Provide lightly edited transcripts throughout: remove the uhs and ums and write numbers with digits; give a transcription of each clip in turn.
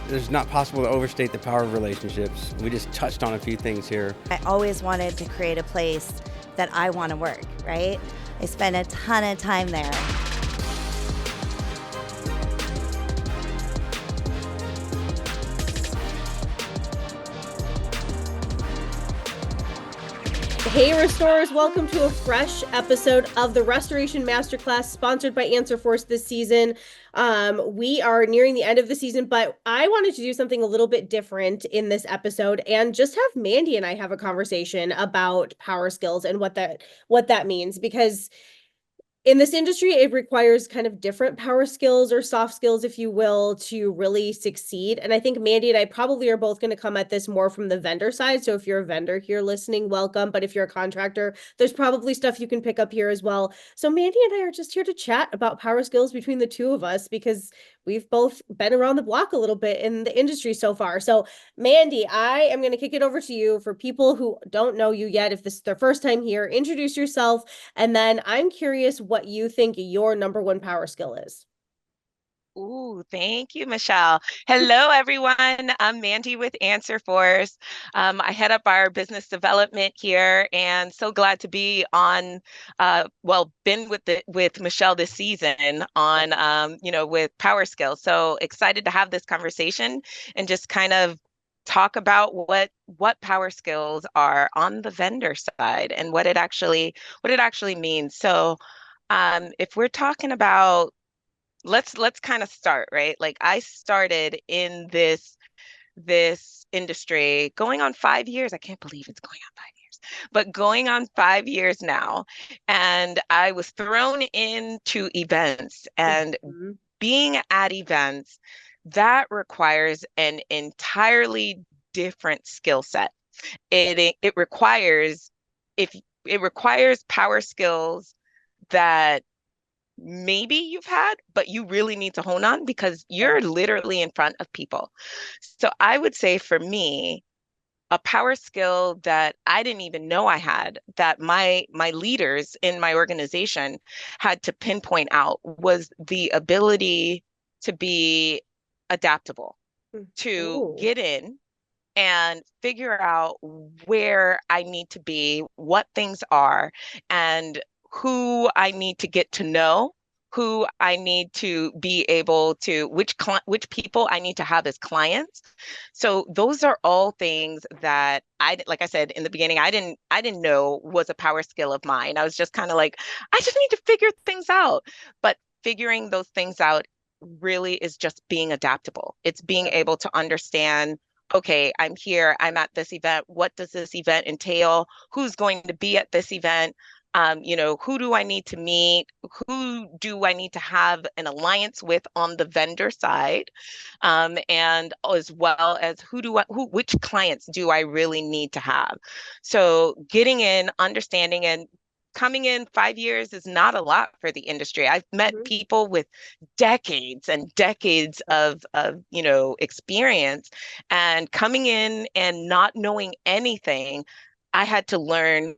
It's not possible to overstate the power of relationships. We just touched on a few things here. I always wanted to create a place that I want to work, right? I spent a ton of time there. Hey Restorers, welcome to a fresh episode of the Restoration Masterclass sponsored by Answer Force this season. We are nearing the end of the season, but I wanted to do something a little bit different in this episode and just have Mandy and I have a conversation about power skills and what that means, because in this industry, it requires kind of different power skills or soft skills, if you will, to really succeed. And I think Mandy and I probably are both going to come at this more from the vendor side. So if you're a vendor here listening, welcome. But if you're a contractor, there's probably stuff you can pick up here as well. So Mandy and I are just here to chat about power skills between the two of us, because we've both been around the block a little bit in the industry so far. So Mandy, I am going to kick it over to you. For people who don't know you yet, if this is their first time here, introduce yourself. And then I'm curious what you think your number one power skill is. Ooh, thank you, Michelle. Hello, everyone. I'm Mandy with Answer Force. I head up our business development here, and so glad to be on. Been with Michelle this season on, with Power Skills. So excited to have this conversation and just kind of talk about what power skills are on the vendor side and what it actually means. So, if we're talking about let's kind of start, right? Like I started in this industry going on 5 years. I can't believe it's going on 5 years, but going on 5 years now. And I was thrown into events, and being at events, that requires an entirely different skill set. It requires if it requires power skills that maybe you've had, but you really need to hone on because you're literally in front of people. So I would say for me, a power skill that I didn't even know I had, that my leaders in my organization had to pinpoint out, was the ability to be adaptable, to get in and figure out where I need to be, what things are, and who I need to get to know, who I need to be able to, which people I need to have as clients. So those are all things that like I said in the beginning, I didn't know was a power skill of mine. I was just kind of like, I just need to figure things out. But figuring those things out really is just being adaptable. It's being able to understand, okay, I'm here, I'm at this event. What does this event entail? Who's going to be at this event? Who do I need to meet? Who do I need to have an alliance with on the vendor side? And as well as which clients do I really need to have? So getting in, understanding, and coming in 5 years is not a lot for the industry. I've met people with decades and decades of experience, and coming in and not knowing anything, I had to learn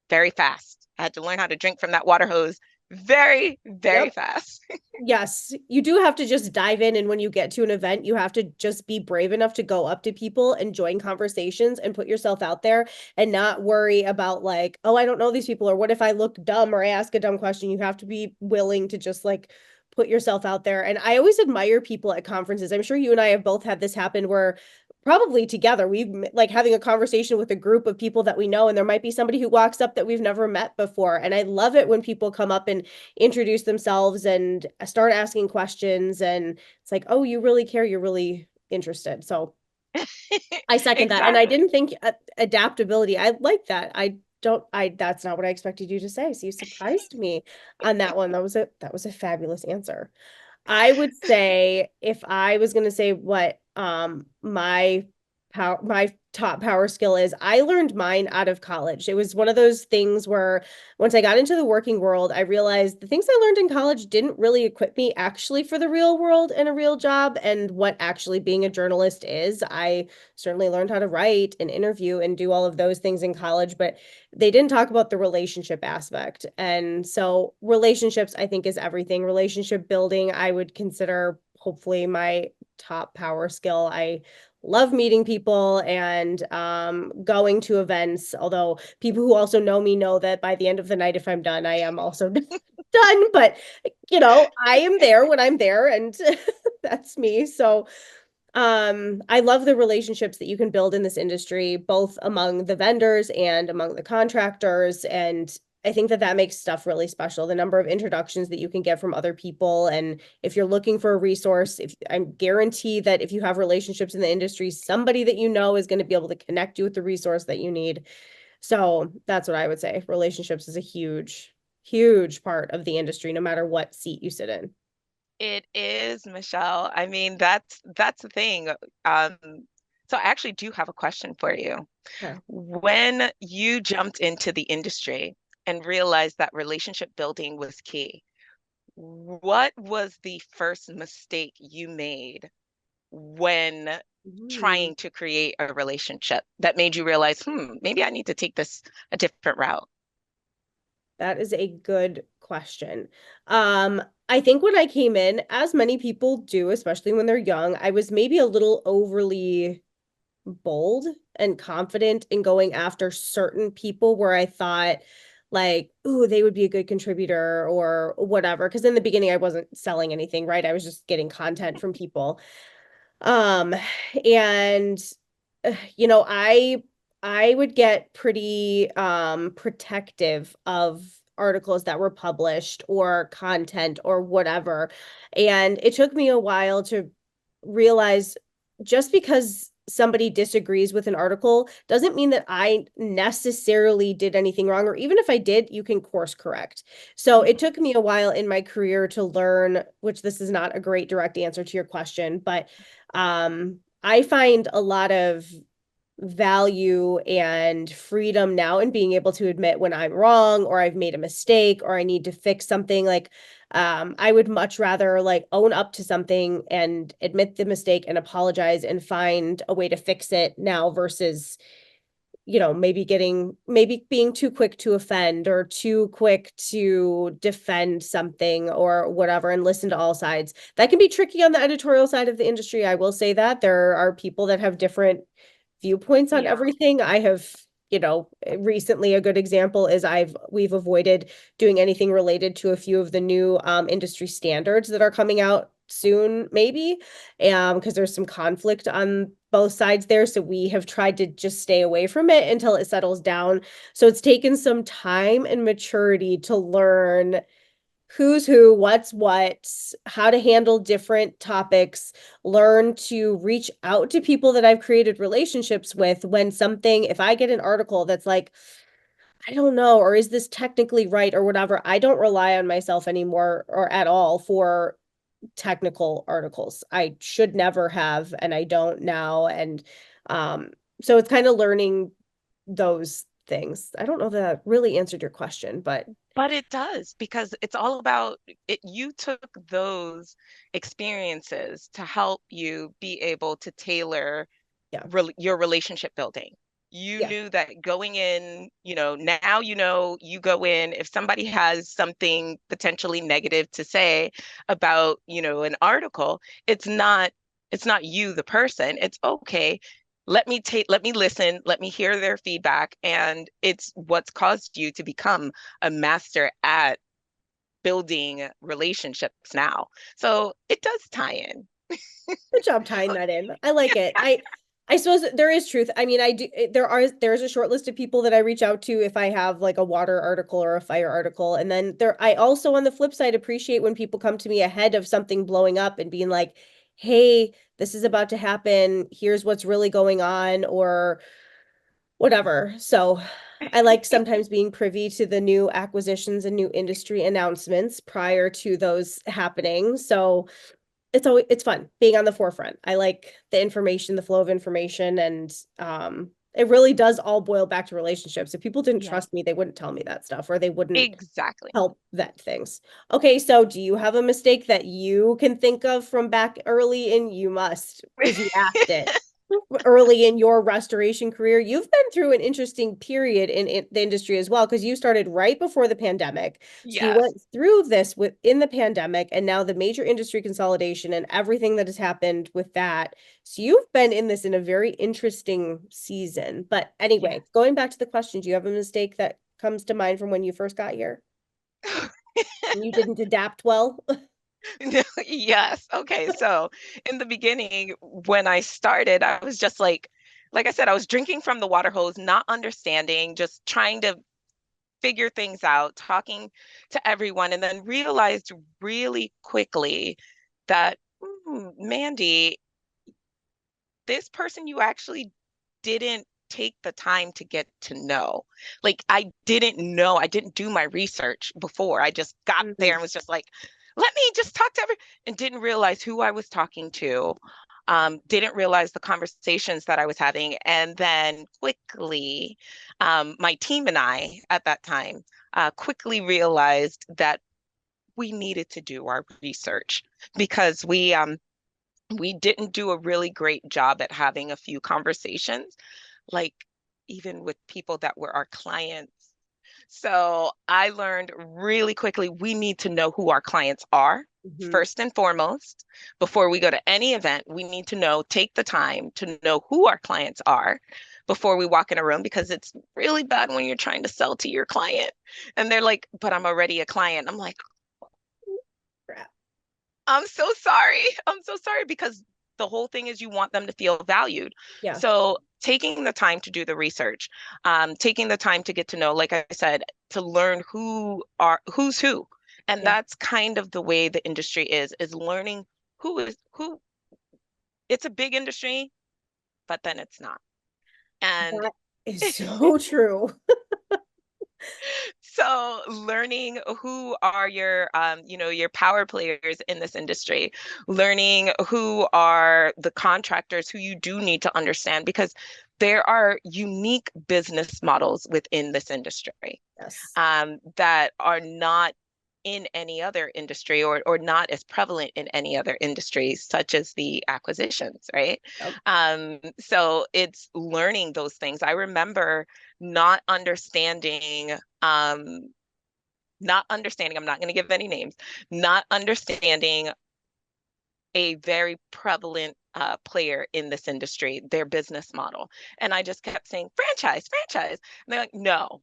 very fast. I had to learn how to drink from that water hose very, very fast. Yes, you do have to just dive in. And when you get to an event, you have to just be brave enough to go up to people and join conversations and put yourself out there and not worry about like, oh, I don't know these people, or what if I look dumb or I ask a dumb question. You have to be willing to just like put yourself out there. And I always admire people at conferences. I'm sure you and I have both had this happen where probably together we've like having a conversation with a group of people that we know, and there might be somebody who walks up that we've never met before. And I love it when people come up and introduce themselves and start asking questions, and it's like, oh, you really care, you're really interested. So I second that. And I didn't think adaptability, I like that. That's not what I expected you to say, so you surprised me on that one. That was a fabulous answer. I would say, if I was going to say what my top power skill is, I learned mine out of college. It was one of those things where once I got into the working world, I realized the things I learned in college didn't really equip me actually for the real world and a real job and what actually being a journalist is. I certainly learned how to write and interview and do all of those things in college, but they didn't talk about the relationship aspect. And so relationships, I think, is everything. Relationship building, I would consider hopefully my top power skill. I love meeting people and going to events, although people who also know me know that by the end of the night, if I'm done, I am also done. But I am there when I'm there, and that's me. So I love the relationships that you can build in this industry, both among the vendors and among the contractors. And I think that makes stuff really special. The number of introductions that you can get from other people. And if you're looking for a resource, if I guarantee that if you have relationships in the industry, somebody that you know is going to be able to connect you with the resource that you need. So that's what I would say. Relationships is a huge, huge part of the industry, no matter what seat you sit in. It is, Michelle. I mean, that's the thing. Um, so I actually do have a question for you. Okay. When you jumped into the industry and realized that relationship building was key, what was the first mistake you made when Ooh. trying to create a relationship that made you realize, maybe I need to take this a different route? That is a good question. I think when I came in, as many people do, especially when they're young, I was maybe a little overly bold and confident in going after certain people where I thought like, ooh, they would be a good contributor or whatever. Because in the beginning, I wasn't selling anything, right? I was just getting content from people. Um, and you know, I would get pretty protective of articles that were published or content or whatever. And it took me a while to realize just because somebody disagrees with an article doesn't mean that I necessarily did anything wrong, or even if I did, you can course correct. So it took me a while in my career to learn, which this is not a great direct answer to your question, but I find a lot of value and freedom now in being able to admit when I'm wrong or I've made a mistake or I need to fix something. Like I would much rather like own up to something and admit the mistake and apologize and find a way to fix it now versus maybe being too quick to offend or too quick to defend something or whatever, and listen to all sides. That can be tricky on the editorial side of the industry. I will say that there are people that have different viewpoints on Yeah. everything. I have, recently a good example is we've avoided doing anything related to a few of the new industry standards that are coming out soon, maybe, because there's some conflict on both sides there. So we have tried to just stay away from it until it settles down. So it's taken some time and maturity to learn who's who, what's what, how to handle different topics, learn to reach out to people that I've created relationships with if I get an article that's like, I don't know, or is this technically right or whatever, I don't rely on myself anymore or at all for technical articles. I should never have, and I don't now. And um, so it's kind of learning those things. I don't know that really answered your question, but But it does, because it's all about it. You took those experiences to help you be able to tailor yeah, your relationship building. You yeah, knew that going in, now you go in, if somebody has something potentially negative to say about, an article, it's not you, the person. It's okay. Let me listen, let me hear their feedback. And it's what's caused you to become a master at building relationships now. So it does tie in. good job tying that in. I like it. I suppose there is truth. I mean, I do there's a short list of people that I reach out to if I have like a water article or a fire article. And then I also on the flip side appreciate when people come to me ahead of something blowing up and being like, "Hey, this is about to happen. Here's what's really going on," or whatever. So I like sometimes being privy to the new acquisitions and new industry announcements prior to those happening. So it's fun being on the forefront. I like the information, the flow of information, and it really does all boil back to relationships. If people didn't Yeah, trust me, they wouldn't tell me that stuff or they wouldn't exactly. help vet things. Okay, so do you have a mistake that you can think of from back early? And you must, because you asked it. early in your restoration career. You've been through an interesting period in the industry as well, because you started right before the pandemic. So you Yes. went through this within the pandemic and now the major industry consolidation and everything that has happened with that. So you've been in this in a very interesting season. But Yeah. anyway, going back to the question, do you have a mistake that comes to mind from when you first got here? And you didn't adapt well? Yes. Okay. So in the beginning, when I started, I was just like I said, I was drinking from the water hose, not understanding, just trying to figure things out, talking to everyone, and then realized really quickly that, Mandy, this person you actually didn't take the time to get to know. Like, I didn't know, I didn't do my research before. I just got there Mhm. and was just like, let me just talk to and didn't realize who I was talking to. Didn't realize the conversations that I was having. And then quickly, my team and I at that time quickly realized that we needed to do our research because we didn't do a really great job at having a few conversations, like even with people that were our clients. So I learned really quickly we need to know who our clients are. Mhm. First and foremost, before we go to any event, we need to know, take the time to know who our clients are before we walk in a room, because it's really bad when you're trying to sell to your client and they're like, but I'm already a client. I'm like, Crap. I'm so sorry. I'm so sorry, because the whole thing is you want them to feel valued. Yeah. So taking the time to do the research, taking the time to get to know, like I said, to learn who's who. And Yeah. that's kind of the way the industry is learning who is who. It's a big industry, but then it's not. And That is so true. so learning who are your power players in this industry, learning who are the contractors who you do need to understand, because there are unique business models within this industry Yes. that are not in any other industry, or not as prevalent in any other industry, such as the acquisitions, right? Yep. So it's learning those things. I remember not understanding, um, I'm not going to give any names, not understanding a very prevalent player in this industry, their business model. And I just kept saying, franchise, franchise. And they're like, no,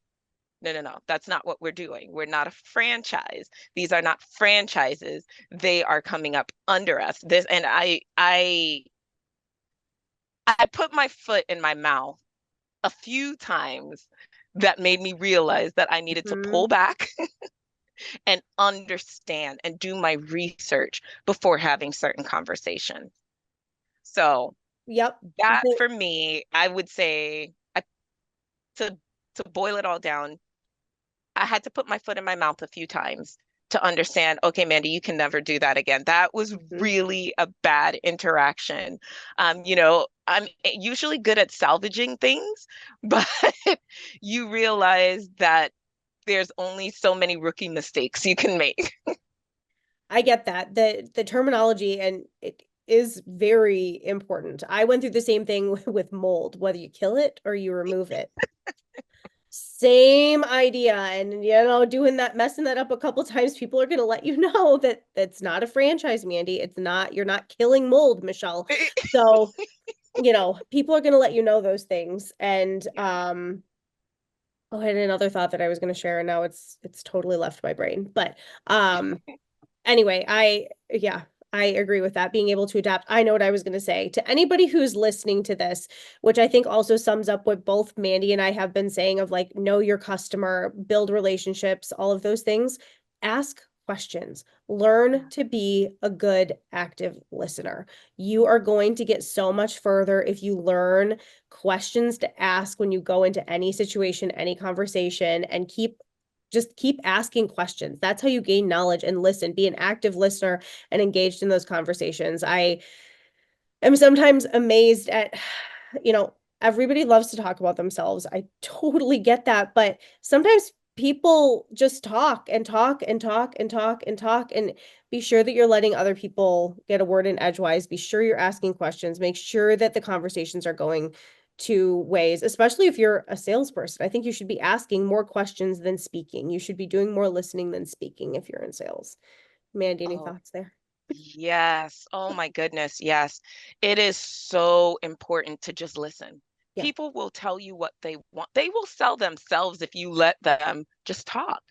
no, no, no, that's not what we're doing. We're not a franchise. These are not franchises. They are coming up under us. And I put my foot in my mouth a few times that made me realize that I needed to pull Mhm. back and understand and do my research before having certain conversations. So Yep. that, for me, I would say, to boil it all down, I had to put my foot in my mouth a few times to understand, okay, Mandy, you can never do that again. That was Mhm. really a bad interaction. I'm usually good at salvaging things, but you realize that there's only so many rookie mistakes you can make. I get that. The terminology and it is very important. I went through the same thing with mold, whether you kill it or you remove it. Same idea. And doing that, messing that up a couple times, people are gonna let you know that that's not a franchise, Mandy. It's not, you're not killing mold, Michelle. So, people are gonna let you know those things. And Yeah. oh, I had another thought that I was gonna share, and now it's totally left my brain. But um anyway, yeah, I agree with that. Being able to adapt. I know what I was going to say to anybody who's listening to this, which I think also sums up what both Mandy and I have been saying of like, know your customer, build relationships, all of those things. Ask questions, learn to be a good active listener. You are going to get so much further if you learn questions to ask when you go into any situation, any conversation, and keep asking questions. That's how you gain knowledge and listen, be an active listener and engaged in those conversations. I am sometimes amazed at, everybody loves to talk about themselves. I totally get that. But sometimes people just talk and talk and talk and talk and talk, and be sure that you're letting other people get a word in edgewise. Be sure you're asking questions. Make sure that the conversations are going two ways, especially if you're a salesperson. I think you should be asking more questions than speaking. You should be doing more listening than speaking if you're in sales. Mandy, any Oh, thoughts there? yes. Oh my goodness. Yes. It is so important to just listen. Yeah. People will tell you what they want. They will sell themselves if you let them just talk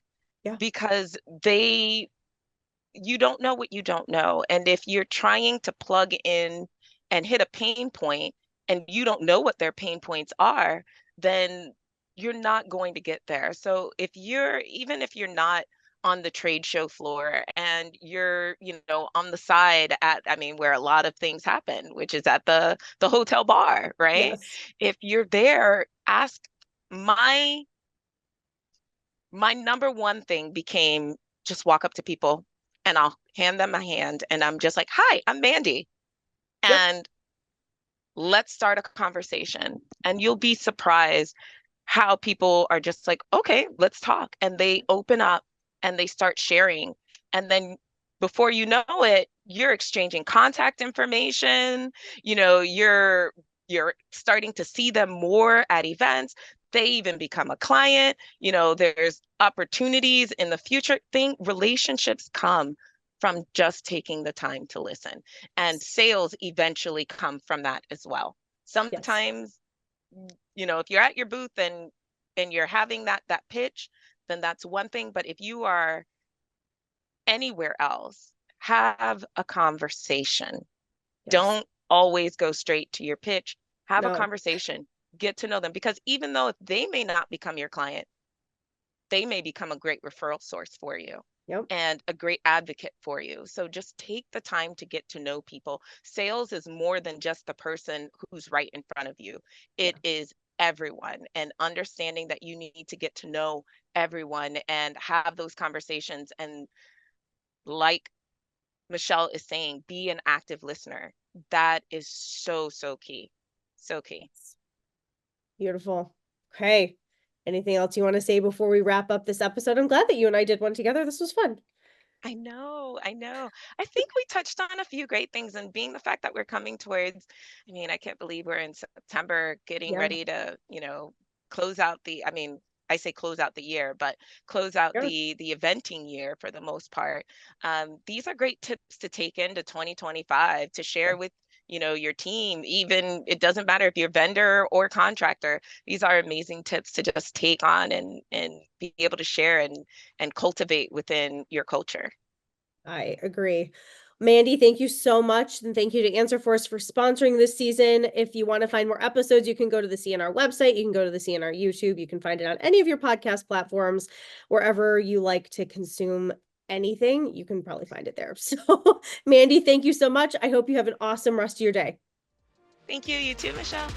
Yeah. because you don't know what you don't know. And if you're trying to plug in and hit a pain point and you don't know what their pain points are, then you're not going to get there. So even if you're not on the trade show floor and you're, on the side I mean, where a lot of things happen, which is at the hotel bar, right? Yes. If you're there, ask my my number one thing became just walk up to people and I'll hand them a hand and I'm just like, "Hi, I'm Mandy." Yep. And let's start a conversation. And you'll be surprised how people are just like, "Okay, let's talk." And they open up and they start sharing. And then before you know it, you're exchanging contact information, you're starting to see them more at events. They even become a client. There's opportunities in the future. Relationships come from just taking the time to listen. And sales eventually come from that as well. Yes. Sometimes, if you're at your booth and you're having that pitch, then that's one thing. But if you are anywhere else, have a conversation. Yes. Don't always go straight to your pitch. Have a No. conversation. Get to know them because even though they may not become your client, they may become a great referral source for you Yep. and a great advocate for you. So just take the time to get to know people. Sales is more than just the person who's right in front of you. Yeah. It is everyone, and understanding that you need to get to know everyone and have those conversations. And like Michelle is saying, be an active listener. That is so, so key. So key. Beautiful. Okay. Anything else you want to say before we wrap up this episode? I'm glad that you and I did one together. This was fun. I know, I know. I think we touched on a few great things, and being the fact that we're coming towards, I mean, I can't believe we're in September getting Yeah. ready to, close out I mean, I say close out the year, but close out Sure. the eventing year for the most part. These are great tips to take into 2025 to Yeah. share with, your team. Even it doesn't matter if you're vendor or contractor. These are amazing tips to just take on and be able to share and cultivate within your culture. I agree. Mandy, thank you so much. And thank you to Answer Force for sponsoring this season. If you want to find more episodes, you can go to the CNR website. You can go to the CNR YouTube. You can find it on any of your podcast platforms, wherever you like to consume anything. You can probably find it there. So, Mandy, thank you so much. I hope you have an awesome rest of your day. Thank you. You too, Michelle.